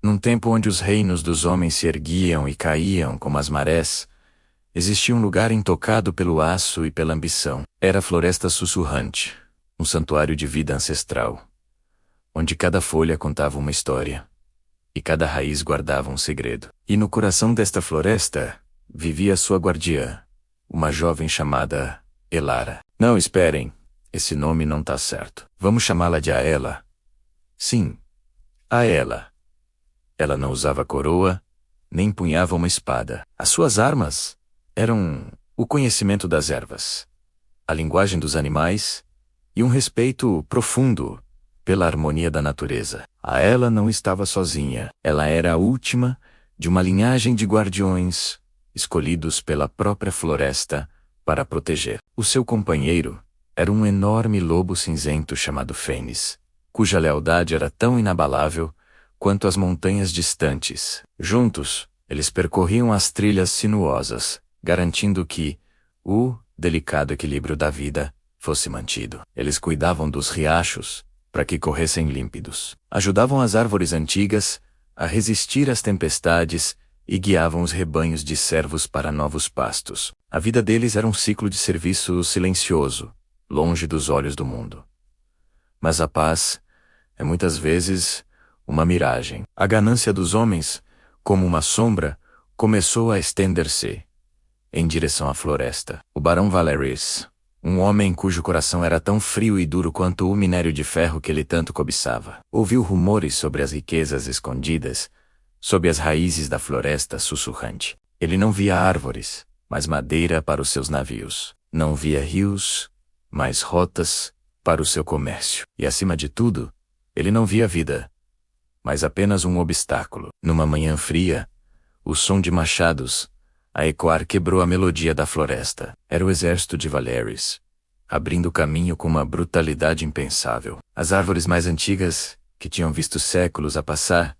Num tempo onde os reinos dos homens se erguiam e caíam como as marés, existia um lugar intocado pelo aço e pela ambição. Era a Floresta Sussurrante, um santuário de vida ancestral, onde cada folha contava uma história, e cada raiz guardava um segredo. E no coração desta floresta, vivia sua guardiã, uma jovem chamada Elara. Não, esperem, esse nome não tá certo. Vamos chamá-la de Aela. Sim, Aela. Ela não usava coroa, nem empunhava uma espada. As suas armas eram o conhecimento das ervas, a linguagem dos animais e um respeito profundo pela harmonia da natureza. Aela não estava sozinha. Ela era a última de uma linhagem de guardiões, escolhidos pela própria floresta para proteger. O seu companheiro era um enorme lobo cinzento chamado Fênix, cuja lealdade era tão inabalável quanto as montanhas distantes. Juntos, eles percorriam as trilhas sinuosas, garantindo que o delicado equilíbrio da vida fosse mantido. Eles cuidavam dos riachos para que corressem límpidos. Ajudavam as árvores antigas a resistir às tempestades e guiavam os rebanhos de servos para novos pastos. A vida deles era um ciclo de serviço silencioso, longe dos olhos do mundo. Mas a paz é muitas vezes uma miragem. A ganância dos homens, como uma sombra, começou a estender-se em direção à floresta. O barão Valerius, um homem cujo coração era tão frio e duro quanto o minério de ferro que ele tanto cobiçava, ouviu rumores sobre as riquezas escondidas sob as raízes da floresta sussurrante. Ele não via árvores, mas madeira para os seus navios. Não via rios, mas rotas para o seu comércio. E acima de tudo, ele não via vida, mas apenas um obstáculo. Numa manhã fria, o som de machados a ecoar quebrou a melodia da floresta. Era o exército de Valerius, abrindo caminho com uma brutalidade impensável. As árvores mais antigas, que tinham visto séculos a passar,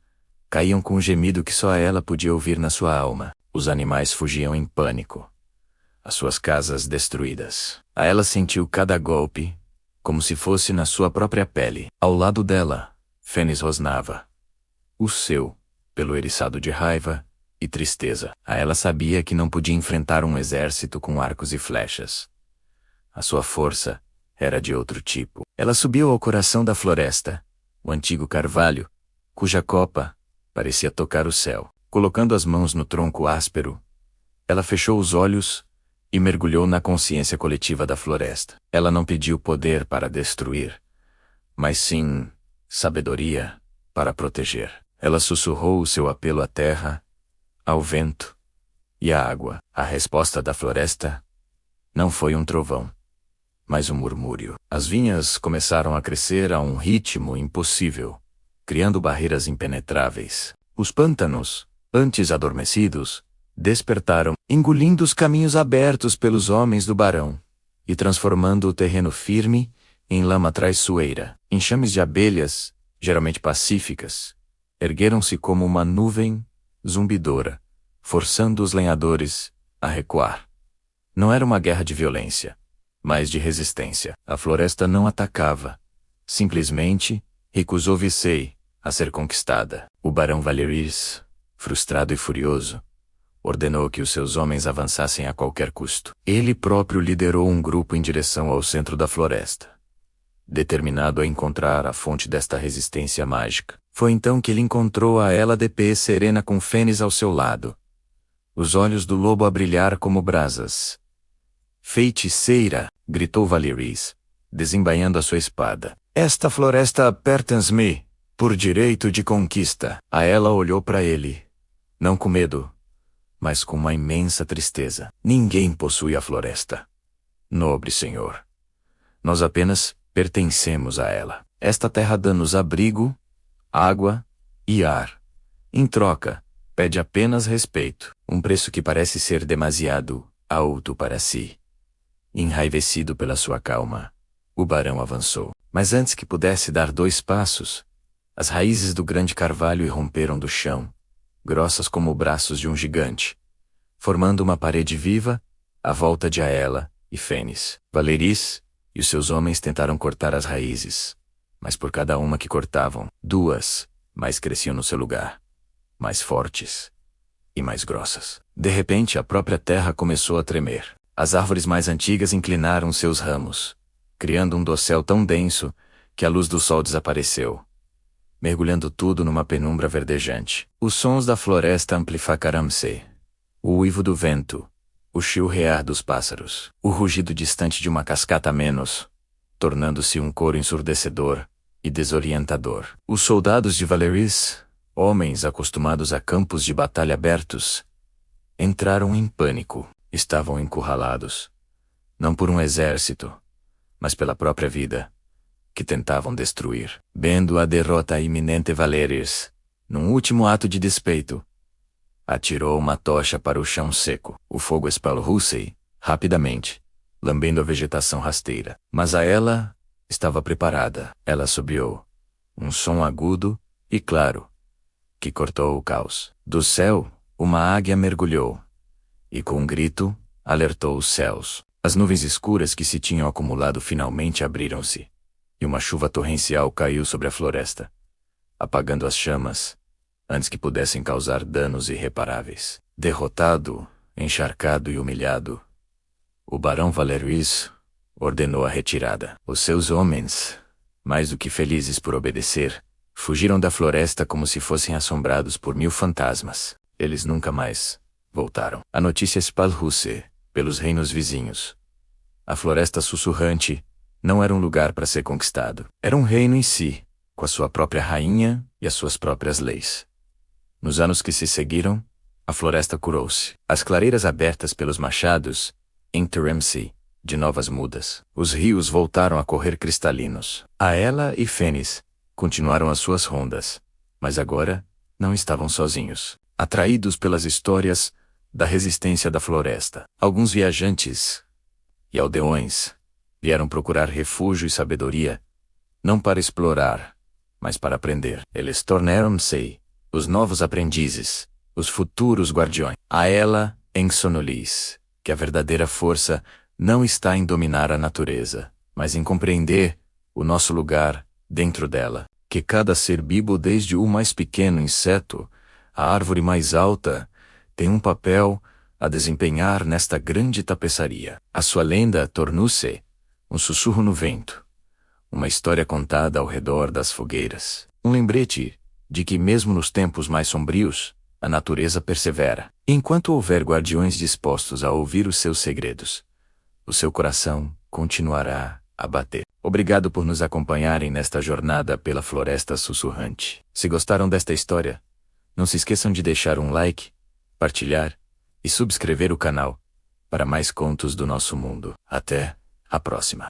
caíam com um gemido que só ela podia ouvir na sua alma. Os animais fugiam em pânico, as suas casas destruídas. A ela sentiu cada golpe, como se fosse na sua própria pele. Ao lado dela, Fênix rosnava, o seu, pelo eriçado de raiva e tristeza. A ela sabia que não podia enfrentar um exército com arcos e flechas. A sua força era de outro tipo. Ela subiu ao coração da floresta, o antigo carvalho, cuja copa parecia tocar o céu. Colocando as mãos no tronco áspero, ela fechou os olhos e mergulhou na consciência coletiva da floresta. Ela não pediu poder para destruir, mas sim sabedoria para proteger. Ela sussurrou o seu apelo à terra, ao vento e à água. A resposta da floresta não foi um trovão, mas um murmúrio. As vinhas começaram a crescer a um ritmo impossível, criando barreiras impenetráveis. Os pântanos, antes adormecidos, despertaram, engolindo os caminhos abertos pelos homens do barão e transformando o terreno firme em lama traiçoeira. Enxames de abelhas, geralmente pacíficas, ergueram-se como uma nuvem zumbidora, forçando os lenhadores a recuar. Não era uma guerra de violência, mas de resistência. A floresta não atacava, simplesmente recusou Visei a ser conquistada. O barão Valerius, frustrado e furioso, ordenou que os seus homens avançassem a qualquer custo. Ele próprio liderou um grupo em direção ao centro da floresta, determinado a encontrar a fonte desta resistência mágica. Foi então que ele encontrou a Ela de Pé serena com Fênix ao seu lado, os olhos do lobo a brilhar como brasas. Feiticeira, gritou Valerius, desembainhando a sua espada. Esta floresta pertence-me, por direito de conquista. A Ela olhou para ele, não com medo, mas com uma imensa tristeza. Ninguém possui a floresta, nobre senhor. Nós apenas pertencemos a ela. Esta terra dá-nos abrigo, água e ar. Em troca, pede apenas respeito, um preço que parece ser demasiado alto para si. Enraivecido pela sua calma, o barão avançou. Mas antes que pudesse dar 2 passos, as raízes do grande carvalho irromperam do chão, grossas como braços de um gigante, formando uma parede viva à volta de Aela e Fênix. Valerius e os seus homens tentaram cortar as raízes, mas por cada uma que cortavam, 2 mais cresciam no seu lugar. mais fortes e mais grossas. De repente, a própria terra começou a tremer. As árvores mais antigas inclinaram seus ramos, criando um dossel tão denso que a luz do sol desapareceu, mergulhando tudo numa penumbra verdejante. Os sons da floresta amplificaram-se. O uivo do vento, o chilrear dos pássaros, o rugido distante de uma cascata a menos, tornando-se um coro ensurdecedor e desorientador. Os soldados de Valerius, homens acostumados a campos de batalha abertos, entraram em pânico. Estavam encurralados, não por um exército, mas pela própria vida, que tentavam destruir. Vendo a derrota iminente, Valerius, num último ato de despeito, atirou uma tocha para o chão seco. O fogo espalhou-se rapidamente, lambendo a vegetação rasteira. Mas a ela estava preparada. Ela assobiou, um som agudo e claro, que cortou o caos. Do céu, uma águia mergulhou, e com um grito, alertou os céus. As nuvens escuras que se tinham acumulado finalmente abriram-se, e uma chuva torrencial caiu sobre a floresta, apagando as chamas, antes que pudessem causar danos irreparáveis. Derrotado, encharcado e humilhado, o barão Valerius ordenou a retirada. Os seus homens, mais do que felizes por obedecer, fugiram da floresta como se fossem assombrados por 1000 fantasmas. Eles nunca mais voltaram. A notícia espalhou-se pelos reinos vizinhos. A floresta sussurrante não era um lugar para ser conquistado. Era um reino em si, com a sua própria rainha e as suas próprias leis. Nos anos que se seguiram, a floresta curou-se. As clareiras abertas pelos machados encheram-se de novas mudas. Os rios voltaram a correr cristalinos. Aela e Fênix continuaram as suas rondas, mas agora não estavam sozinhos. Atraídos pelas histórias da resistência da floresta, alguns viajantes e aldeões vieram procurar refúgio e sabedoria, não para explorar, mas para aprender. Eles tornaram-se os novos aprendizes, os futuros guardiões. A ela ensinou-lhes que a verdadeira força não está em dominar a natureza, mas em compreender o nosso lugar dentro dela. Que cada ser vivo, desde o mais pequeno inseto à árvore mais alta, tem um papel a desempenhar nesta grande tapeçaria. A sua lenda tornou-se um sussurro no vento, uma história contada ao redor das fogueiras, um lembrete de que mesmo nos tempos mais sombrios, a natureza persevera. Enquanto houver guardiões dispostos a ouvir os seus segredos, o seu coração continuará a bater. Obrigado por nos acompanharem nesta jornada pela Floresta Sussurrante. Se gostaram desta história, não se esqueçam de deixar um like, partilhar e subscrever o canal para mais contos do nosso mundo. Até a próxima.